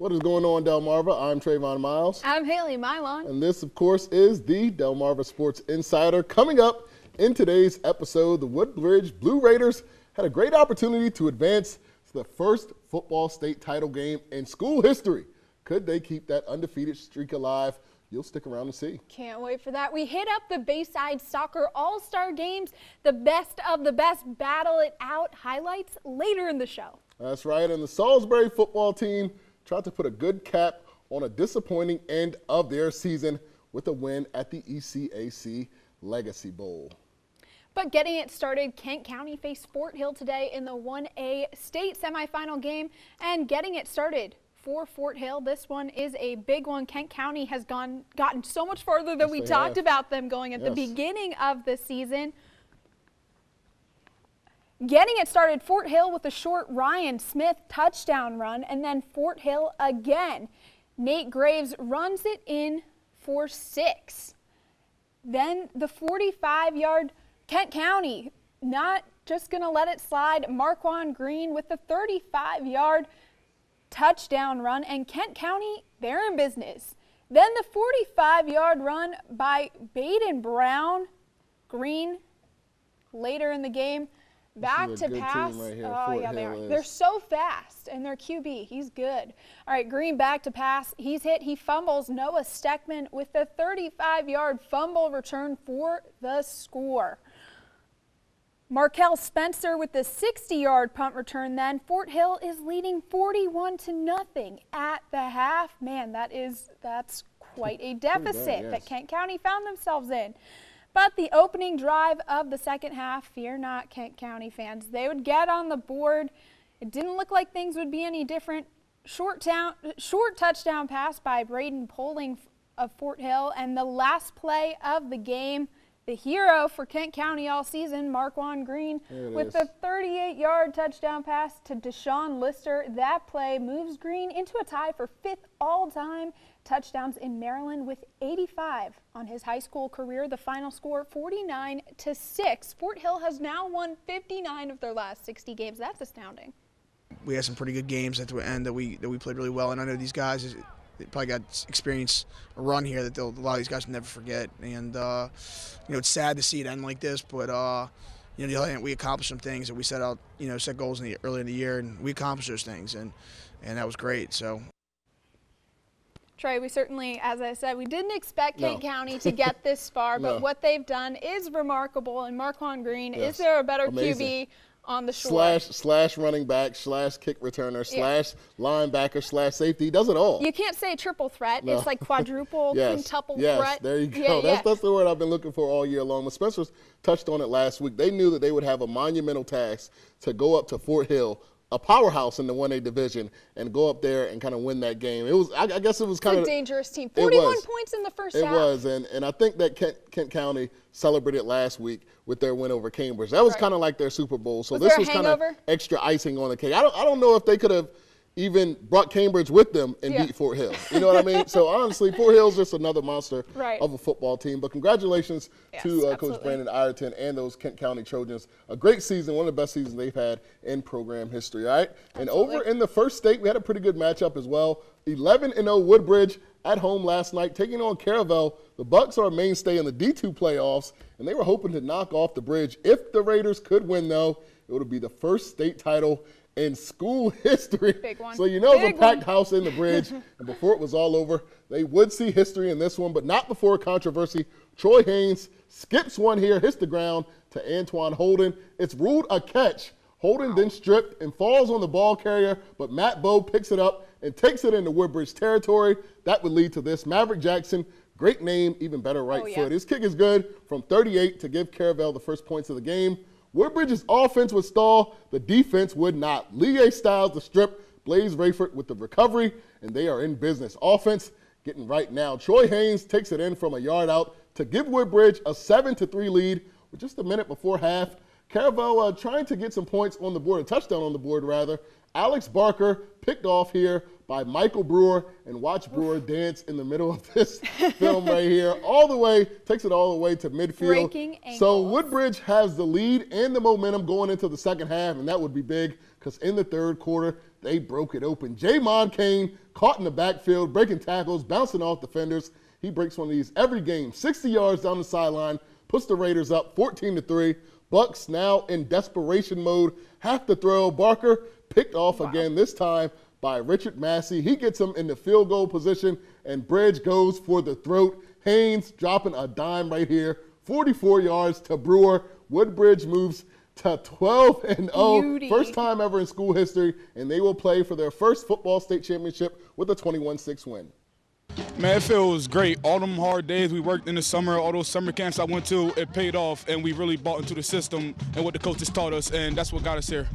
What is going on, Delmarva? I'm Trayvon Miles. I'm Haley Mylon. And this, of course, is the Delmarva Sports Insider. Coming up in today's episode, the Woodbridge Blue Raiders had a great opportunity to advance to the first football state title game in school history. Could they keep that undefeated streak alive? You'll stick around and see. Can't wait for that. We hit up the Bayside Soccer All-Star Games, the best of the best battle it out highlights later in the show. That's right, and the Salisbury football team tried to put a good cap on a disappointing end of their season with a win at the ECAC Legacy Bowl. But getting it started, Kent County faced Fort Hill today in the 1A state semifinal game, and getting it started for Fort Hill, this one is a big one. Kent County has gotten so much farther than we talked about them going at the beginning of the season. Getting it started, Fort Hill with a short Ryan Smith touchdown run, and then Fort Hill again. Nate Graves runs it in for 6. Then the 45-yard Kent County, not just going to let it slide. Marquand Green with the 35-yard touchdown run, and Kent County, they're in business. Then the 45-yard run by Baden Brown. Green later in the game. Back to pass. Right here, oh, yeah, they are. They're so fast, and their QB, he's good. All right, Green back to pass. He's hit. He fumbles. Noah Steckman with the 35-yard fumble return for the score. Markel Spencer with the 60-yard punt return then. Fort Hill is leading 41-0 at the half. Man, that's quite a deficit that Kent County found themselves in. But the opening drive of the second half, fear not, Kent County fans, they would get on the board. It didn't look like things would be any different. Short touchdown pass by Braden Poling of Fort Hill, and the last play of the game, the hero for Kent County all season, Marquand Green, with the 38-yard touchdown pass to Deshaun Lister. That play moves Green into a tie for 5th all-time touchdowns in Maryland with 85 on his high school career. The final score, 49-6. Fort Hill has now won 59 of their last 60 games. That's astounding. We had some pretty good games at the end that we played really well, and I know these guys, they probably got experience a run here that a lot of these guys will never forget. And it's sad to see it end like this, but the other hand, we accomplished some things that we set out, set goals early in the year, and we accomplished those things, and that was great. So. Trey, we certainly, as I said, we didn't expect Kent County to get this far, but what they've done is remarkable. And Marquand Green, is there a better QB on the shore? Slash running back, slash kick returner, slash linebacker, slash safety. He does it all. You can't say triple threat. It's like quadruple, quintuple threat. There you go. That's the word I've been looking for all year long. But Spencer touched on it last week. They knew that they would have a monumental task to go up to Fort Hill, a powerhouse in the 1A division, and go up there and kind of win that game. It was, I guess it was kind of a dangerous team. 41 points in the first half. It was, and I think that Kent County celebrated last week with their win over Cambridge. That was kind of like their Super Bowl. So this was kind of extra icing on the cake. I don't know if they could have even brought Cambridge with them and beat Fort Hill. You know what I mean? So honestly, Fort Hill's just another monster of a football team. But congratulations to Coach Brandon Ireton and those Kent County Trojans. A great season, one of the best seasons they've had in program history, all right? And over in the first state, we had a pretty good matchup as well. 11-0 Woodbridge at home last night, taking on Caravel. The Bucks are a mainstay in the D2 playoffs, and they were hoping to knock off the Bridge. If the Raiders could win, though, it would be the first state title in school history. Big one. So it's a packed house in the Bridge, and before it was all over, they would see history in this one, but not before controversy. Troy Haynes skips one here, hits the ground to Antoine Holden. It's ruled a catch. Holden then stripped and falls on the ball carrier, but Matt Bowe picks it up and takes it into Woodbridge territory. That would lead to this. Maverick Jackson, great name, even better right foot. His kick is good from 38 to give Caravel the first points of the game. Woodbridge's offense would stall. The defense would not. Lee Styles, the strip. Blaze Rayford with the recovery, and they are in business. Offense getting right now. Troy Haynes takes it in from a yard out to give Woodbridge a 7-3 lead with just a minute before half. Caravel trying to get some points on the board, a touchdown on the board rather. Alex Barker picked off here by Michael Brewer, and watch Brewer dance in the middle of this film right here. Takes it all the way to midfield. Breaking ankles. So Woodbridge has the lead and the momentum going into the second half, and that would be big because in the third quarter, they broke it open. Jamon Kane caught in the backfield, breaking tackles, bouncing off defenders. He breaks one of these every game. 60 yards down the sideline, puts the Raiders up 14-3. Bucks now in desperation mode, have to throw. Barker picked off again, this time by Richard Massey. He gets him in the field goal position, and Bridge goes for the throat. Haynes dropping a dime right here, 44 yards to Brewer. Woodbridge moves to 12-0, first time ever in school history, and they will play for their first football state championship with a 21-6 win. Man, it feels great. All them hard days we worked in the summer, all those summer camps I went to, it paid off, and we really bought into the system and what the coaches taught us, and that's what got us here.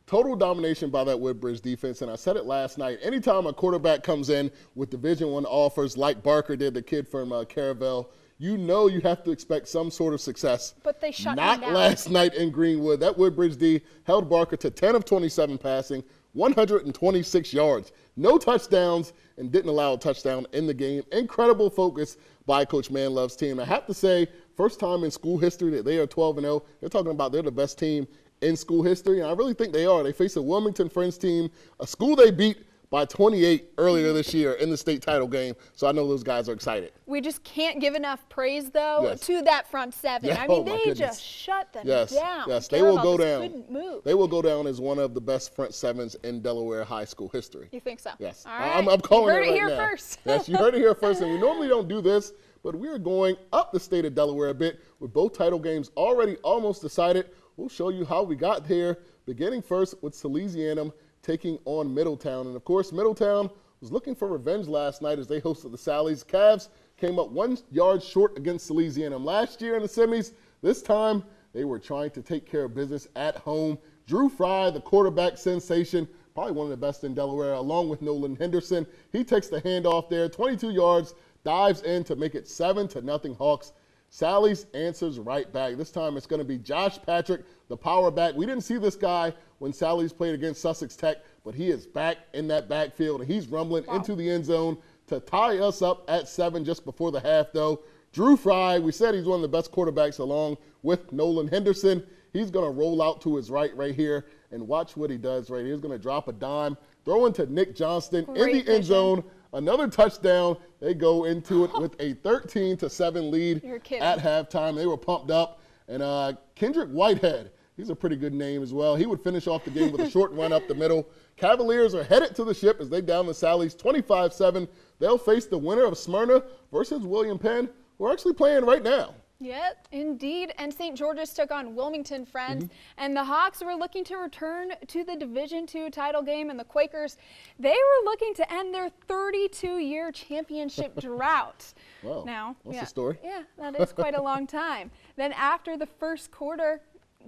Total domination by that Woodbridge defense, and I said it last night. Anytime a quarterback comes in with Division I offers like Barker did, the kid from Caravel, you know you have to expect some sort of success. But they shut Not down. last night in Greenwood. That Woodbridge D held Barker to 10 of 27 passing, 126 yards, no touchdowns, and didn't allow a touchdown in the game. Incredible focus by Coach Manlove's team. I have to say, first time in school history that they are 12-0. They're talking about they're the best team in school history, and I really think they are. They face a Wilmington Friends team, a school they beat by 28 earlier this year in the state title game, so I know those guys are excited. We just can't give enough praise, though, to that front seven. Yeah, I mean, oh my they goodness. just shut them Yes, down. yes, they will go Caravel just down. couldn't move. They will go down as one of the best front sevens in Delaware high school history. You think so? Yes. All right. I'm calling you heard it right here now. first. Yes, you heard it here first, and we normally don't do this, but we are going up the state of Delaware a bit with both title games already almost decided. We'll show you how we got here, beginning first with Salesianum taking on Middletown. And, of course, Middletown was looking for revenge last night as they hosted the Sallies. Cavs came up 1 yard short against Salesianum last year in the semis. This time, they were trying to take care of business at home. Drew Fry, the quarterback sensation, probably one of the best in Delaware, along with Nolan Henderson. He takes the handoff there, 22 yards, dives in to make it 7-0 Hawks. Sally's answers right back. This time it's going to be Josh Patrick, the power back. We didn't see this guy when Sally's played against Sussex Tech, but he is back in that backfield, and he's rumbling into the end zone to tie us up at 7 just before the half, though. Drew Fry, we said he's one of the best quarterbacks along with Nolan Henderson. He's going to roll out to his right here, and watch what he does right here. He's going to drop a dime, throw into Nick Johnston in the end zone. Another touchdown. They go into it with a 13-7 lead at halftime. They were pumped up. And Kendrick Whitehead, he's a pretty good name as well. He would finish off the game with a short run up the middle. Cavaliers are headed to the ship as they down the Sallies 25-7. They'll face the winner of Smyrna versus William Penn, who are actually playing right now. Yep, indeed. And St. George's took on Wilmington Friends, and the Hawks were looking to return to the Division II title game, and the Quakers, they were looking to end their 32-year championship drought. Wow, now, what's the story? Yeah, that is quite a long time. Then after the first quarter,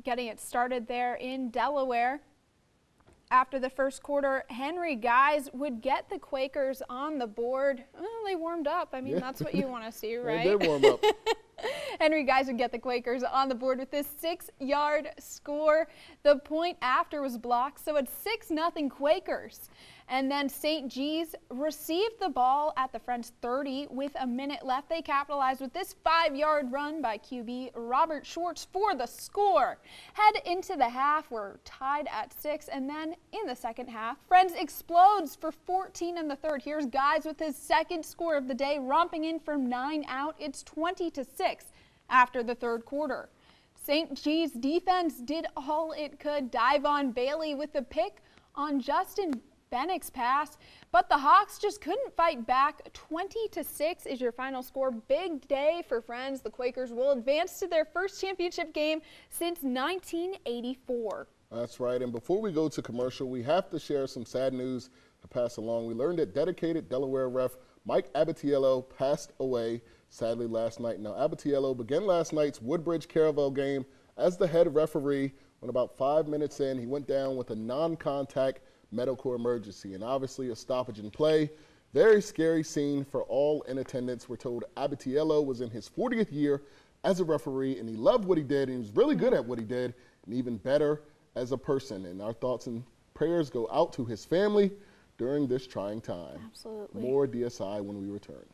getting it started there in Delaware, after the first quarter, Henry Guys would get the Quakers on the board. Well, they warmed up. I mean, that's what you want to see, right? They did warm up. Henry Guys would get the Quakers on the board with this 6-yard score. The point after was blocked, so it's 6-0 Quakers. And then St. G's received the ball at the Friends 30 with a minute left. They capitalized with this 5-yard run by QB Robert Schwartz for the score. Head into the half, we're tied at 6, and then in the second half, Friends explodes for 14 in the third. Here's Guys with his second score of the day, romping in from 9 out. It's 20-6 after the third quarter. St. G's defense did all it could. Divon Bailey with the pick on Justin Bennick's pass, but the Hawks just couldn't fight back. 20-6 is your final score. Big day for Friends. The Quakers will advance to their first championship game since 1984. That's right. And before we go to commercial, we have to share some sad news to pass along. We learned that dedicated Delaware ref Mike Abatiello passed away sadly last night. Now, Abatiello began last night's Woodbridge Caravel game as the head referee. When about 5 minutes in, he went down with a non-contact medical emergency, and obviously a stoppage in play. Very scary scene for all in attendance. We're told Abatiello was in his 40th year as a referee, and he loved what he did, and he was really good at what he did, and even better as a person. And our thoughts and prayers go out to his family during this trying time. Absolutely. More DSI when we return.